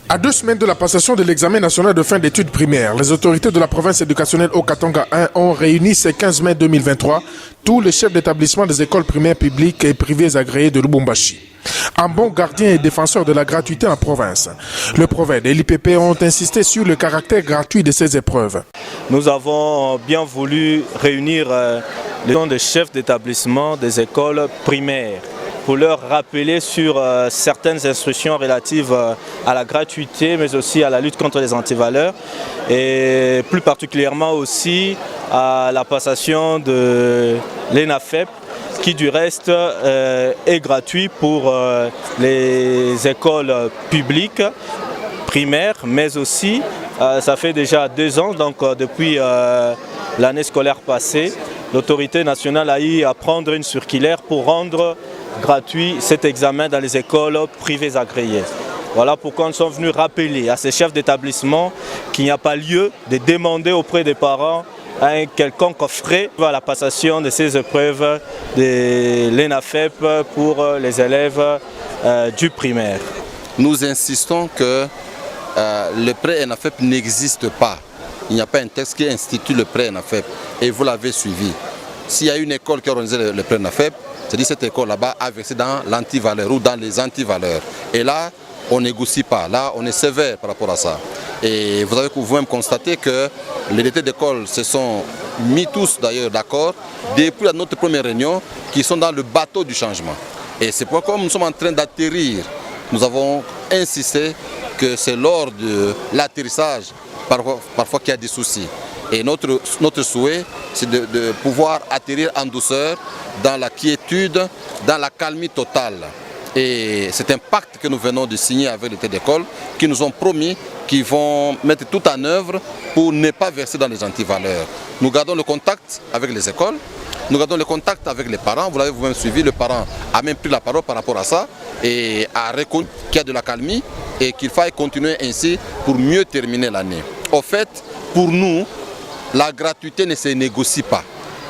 À 2 semaines de la passation de l'examen national de fin d'études primaires, les autorités de la province éducationnelle Haut-Katanga 1 ont réuni ce 15 mai 2023 tous les chefs d'établissement des écoles primaires publiques et privées agréées de Lubumbashi. Un bon gardien et défenseur de la gratuité en province, le Proved et l'IPP ont insisté sur le caractère gratuit de ces épreuves. Nous avons bien voulu réunir les noms des chefs d'établissement des écoles primaires pour leur rappeler sur certaines instructions relatives à la gratuité, mais aussi à la lutte contre les antivaleurs et plus particulièrement aussi à la passation de l'ENAFEP qui du reste est gratuit pour les écoles publiques primaires, mais aussi ça fait déjà 2 ans, donc depuis l'année scolaire passée, l'autorité nationale a eu à prendre une circulaire pour rendre gratuit cet examen dans les écoles privées agréées. Voilà pourquoi nous sommes venus rappeler à ces chefs d'établissement qu'il n'y a pas lieu de demander auprès des parents un quelconque frais à la passation de ces épreuves de l'ENAFEP pour les élèves du primaire. Nous insistons que le pré-ENAFEP n'existe pas. Il n'y a pas un texte qui institue le pré-ENAFEP et vous l'avez suivi. S'il y a une école qui a organisé le pré-ENAFEP, c'est-à-dire cette école là-bas a versé dans l'antivaleur ou dans les antivaleurs. Et là, on ne négocie pas, là on est sévère par rapport à ça. Et vous avez vous-même constaté que les directeurs d'école se sont mis tous d'ailleurs d'accord depuis notre première réunion qui sont dans le bateau du changement. Et c'est pourquoi nous sommes en train d'atterrir. Nous avons insisté que c'est lors de l'atterrissage parfois qu'il y a des soucis. Et notre souhait, c'est de pouvoir atterrir en douceur, dans la quiétude, dans la calmie totale. Et c'est un pacte que nous venons de signer avec les têtes d'école, qui nous ont promis qu'ils vont mettre tout en œuvre pour ne pas verser dans les antivaleurs. Nous gardons le contact avec les écoles, nous gardons le contact avec les parents. Vous l'avez vous-même suivi, le parent a même pris la parole par rapport à ça et a reconnu qu'il y a de la calmie et qu'il faille continuer ainsi pour mieux terminer l'année. Au fait, pour nous, la gratuité ne se négocie pas.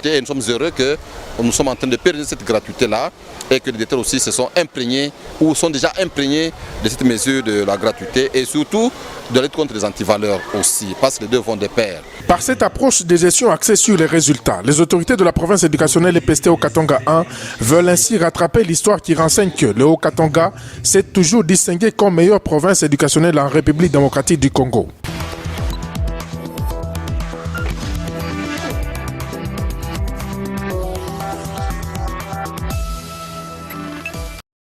Et nous sommes heureux que nous sommes en train de pérenniser cette gratuité-là et que les directeurs aussi se sont imprégnés ou sont déjà imprégnés de cette mesure de la gratuité et surtout de lutte contre les antivaleurs aussi, parce que les deux vont de pair. Par cette approche de gestion axée sur les résultats, les autorités de la province éducationnelle EPST Haut-Katanga 1 veulent ainsi rattraper l'histoire qui renseigne que le Haut-Katanga s'est toujours distingué comme meilleure province éducationnelle en République démocratique du Congo.